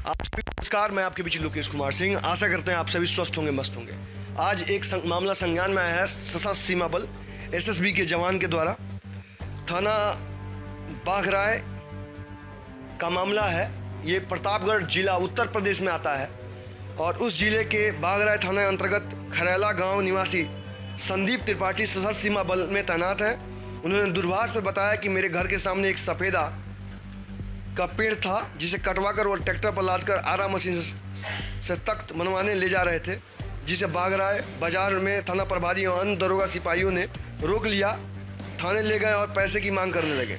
आप सभी को नमस्कार। मैं आपके बीच लोकेश कुमार सिंह। आशा करते हैं आप सभी स्वस्थ होंगे, मस्त होंगे। आज एक मामला संज्ञान में आया है सशस्त्र सीमा बल एसएसबी के जवान के द्वारा। थाना बाघराय का मामला है। ये प्रतापगढ़ जिला उत्तर प्रदेश में आता है और उस जिले के बाघराय थाना अंतर्गत खरैला गांव निवासी संदीप त्रिपाठी सशस्त्र सीमा बल में तैनात हैं। उन्होंने दूरभाष में बताया कि मेरे घर के सामने एक सफ़ेदा का पेड़ था जिसे कटवाकर और ट्रैक्टर पर लादकर आरा मशीन से तख्त बनवाने ले जा रहे थे, जिसे बाघराय बाजार में थाना प्रभारी और अन्य दरोगा सिपाहियों ने रोक लिया। थाने ले गए और पैसे की मांग करने लगे।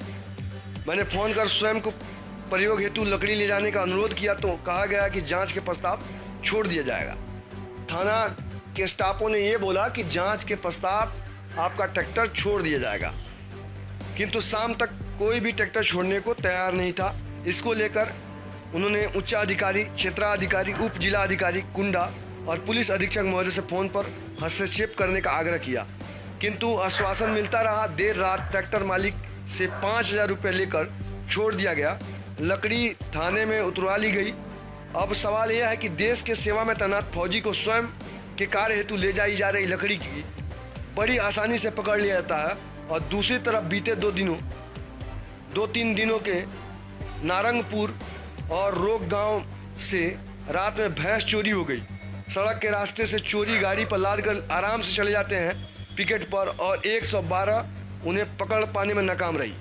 मैंने फ़ोन कर स्वयं को प्रयोग हेतु लकड़ी ले जाने का अनुरोध किया तो कहा गया कि जांच के पश्चात छोड़ दिया जाएगा। थाना के स्टाफों ने ये बोला कि जांच के पश्चात आपका ट्रैक्टर छोड़ दिया जाएगा, किंतु शाम तक कोई भी ट्रैक्टर छोड़ने को तैयार नहीं था। इसको लेकर उन्होंने उच्चाधिकारी, क्षेत्राधिकारी, उप जिला अधिकारी कुंडा और पुलिस अधीक्षक महोदय से फ़ोन पर हस्तक्षेप करने का आग्रह किया, किंतु आश्वासन मिलता रहा। देर रात ट्रैक्टर मालिक से 5,000 रुपये लेकर छोड़ दिया गया। लकड़ी थाने में उतरवा ली गई। अब सवाल यह है कि देश के सेवा में तैनात फौजी को स्वयं के कार्य हेतु ले जाई जा रही लकड़ी की बड़ी आसानी से पकड़ लिया जाता है, और दूसरी तरफ बीते 2-3 दिनों के नारंगपुर और रोग गांव से रात में भैंस चोरी हो गई। सड़क के रास्ते से चोरी गाड़ी पर लाद कर आराम से चले जाते हैं पिकेट पर, और 112 उन्हें पकड़ पाने में नाकाम रही।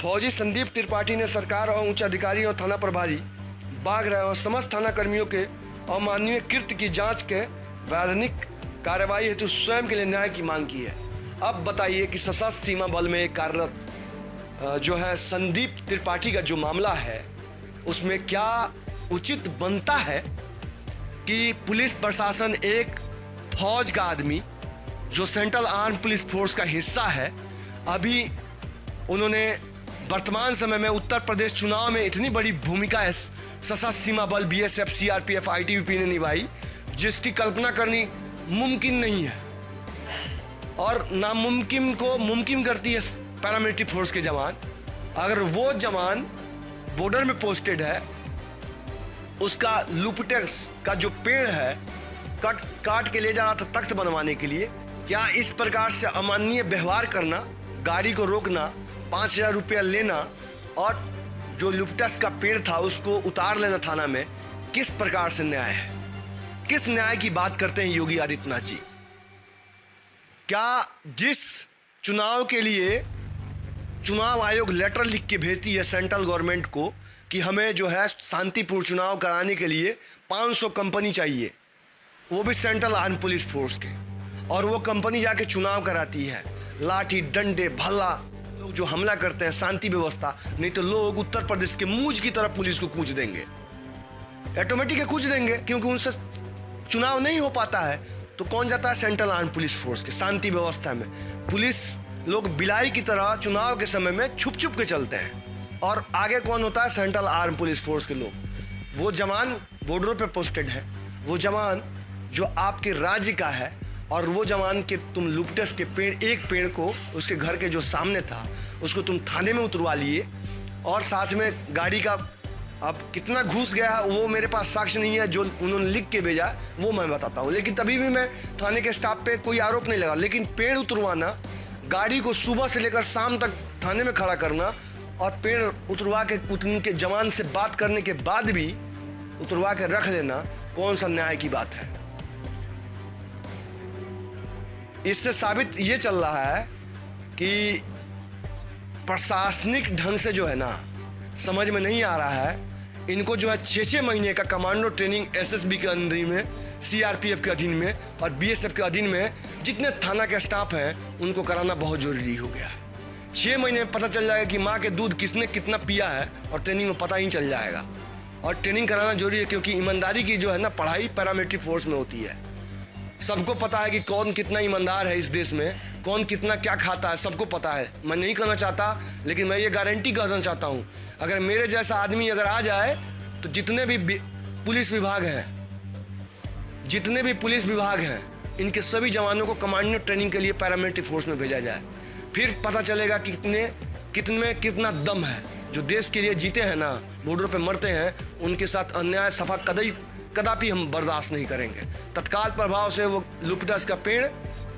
फौजी संदीप त्रिपाठी ने सरकार और उच्च अधिकारी और थाना प्रभारी बाघराय और समस्त थाना कर्मियों के अमानवीय कृत्य की जांच के वैधानिक कार्रवाई हेतु स्वयं के लिए न्याय की मांग की है। अब बताइए कि सशस्त्र सीमा बल में कार्यरत जो है संदीप त्रिपाठी का जो मामला है, उसमें क्या उचित बनता है कि पुलिस प्रशासन एक फौज का आदमी जो सेंट्रल आर्म पुलिस फोर्स का हिस्सा है, अभी उन्होंने वर्तमान समय में उत्तर प्रदेश चुनाव में इतनी बड़ी भूमिका सशस्त्र सीमा बल बीएसएफ, सीआरपीएफ, आईटीबीपी ने निभाई जिसकी कल्पना करनी मुमकिन नहीं है, और नामुमकिन को मुमकिन करती है पैरामिलिट्री फोर्स के जवान। अगर वो जवान बॉर्डर में पोस्टेड है, उसका लुपटेक्स का जो पेड़ है काट के ले जा रहा था तख्त बनवाने के लिए, क्या इस प्रकार से अमानवीय व्यवहार करना, गाड़ी को रोकना, 5,000 रुपया लेना और जो लुपटेक्स का पेड़ था उसको उतार लेना थाना में, किस प्रकार से न्याय है? किस न्याय की बात करते हैं योगी आदित्यनाथ जी? क्या जिस चुनाव के लिए चुनाव आयोग लेटर लिख के भेजती है सेंट्रल गवर्नमेंट को कि हमें जो है शांतिपूर्ण चुनाव कराने के लिए 500 कंपनी चाहिए, वो भी सेंट्रल आर्म पुलिस फोर्स के, और वो कंपनी जाके चुनाव कराती है, लाठी डंडे भला लोग जो हमला करते हैं शांति व्यवस्था, नहीं तो लोग उत्तर प्रदेश के मूंज की तरफ पुलिस को कूच देंगे, ऑटोमेटिक कूच देंगे, क्योंकि उनसे चुनाव नहीं हो पाता है। तो कौन जाता है? सेंट्रल आर्म पुलिस फोर्स के। शांति व्यवस्था में पुलिस लोग बिलाई की तरह चुनाव के समय में छुप छुप के चलते हैं, और आगे कौन होता है? सेंट्रल आर्म पुलिस फोर्स के लोग। वो जवान बॉर्डरों पे पोस्टेड है, वो जवान जो आपके राज्य का है, और वो जवान के तुम लुपटेक्स के पेड़, एक पेड़ को उसके घर के जो सामने था उसको तुम थाने में उतरवा लिए, और साथ में गाड़ी का अब कितना घुस गया है वो मेरे पास साक्ष्य नहीं है, जो उन्होंने लिख के भेजा वो मैं बताता हूँ। लेकिन तभी भी मैं थाने के स्टाफ पे कोई आरोप नहीं लगा, लेकिन पेड़ उतरवाना, गाड़ी को सुबह से लेकर शाम तक थाने में खड़ा करना और पेड़ उतरवा के उनके जवान से बात करने के बाद भी उतरवा के रख देना, कौन सा न्याय की बात है? इससे साबित ये चल रहा है कि प्रशासनिक ढंग से जो है ना समझ में नहीं आ रहा है। इनको जो है 6-6 महीने का कमांडो ट्रेनिंग एसएसबी के अधीन में, सीआरपीएफ के अधीन में और बीएसएफ के अधीन में जितने थाना के स्टाफ हैं उनको कराना बहुत जरूरी हो गया है। 6 महीने में पता चल जाएगा कि माँ के दूध किसने कितना पिया है, और ट्रेनिंग में पता ही चल जाएगा। और ट्रेनिंग कराना जरूरी है, क्योंकि ईमानदारी की जो है ना पढ़ाई पैरामिलिट्री फोर्स में होती है। सबको पता है कि कौन कितना ईमानदार है इस देश में, कौन कितना क्या खाता है, सबको पता है। मैं नहीं कहना चाहता, लेकिन मैं ये गारंटी करना चाहता हूँ, अगर मेरे जैसा आदमी अगर आ जाए तो जितने भी पुलिस विभाग हैं इनके सभी जवानों को कमांडो ट्रेनिंग के लिए पैरामिलिट्री फोर्स में भेजा जाए। फिर पता चलेगा कि कितना दम है जो देश के लिए जीते हैं ना, बॉर्डर पे मरते हैं, उनके साथ अन्याय सफा कदापि हम बर्दाश्त नहीं करेंगे। तत्काल प्रभाव से वो यूपीटस का पेड़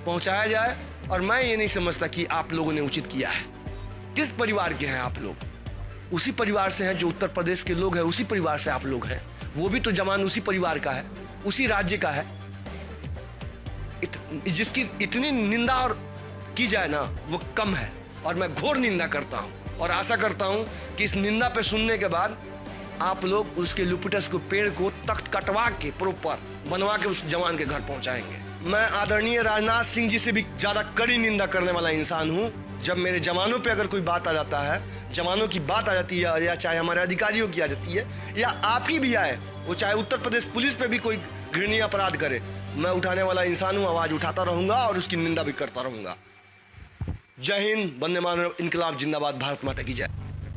पहुंचाया जाए। और मैं ये नहीं समझता कि आप लोगों ने उचित किया है। किस परिवार के हैं आप लोग? उसी परिवार से हैं जो उत्तर प्रदेश के लोग हैं, उसी परिवार से आप लोग हैं। वो भी तो जवान उसी परिवार का है, उसी राज्य का है। जिसकी इतनी निंदा और की जाए ना, वो कम है। और मैं घोर निंदा करता हूं और आशा करता हूं कि इस निंदा पे सुनने के बाद आप लोग उसके यूपीटस को पेड़ को तख्त कटवा के प्रॉपर बनवा के उस जवान के घर पहुंचाएंगे। मैं आदरणीय राजनाथ सिंह जी से भी ज्यादा कड़ी निंदा करने वाला इंसान हूं। जब मेरे जवानों पे अगर कोई बात आ जाता है, जवानों की बात आ जाती है, या चाहे हमारे अधिकारियों की आ जाती है, या आपकी भी आए, वो चाहे उत्तर प्रदेश पुलिस पे भी कोई घृणीय अपराध करे, मैं उठाने वाला इंसान हूं, आवाज उठाता रहूंगा और उसकी निंदा भी करता रहूंगा। जय हिंद, वंदे मातरम, इनकलाब जिंदाबाद, भारत माता की जय।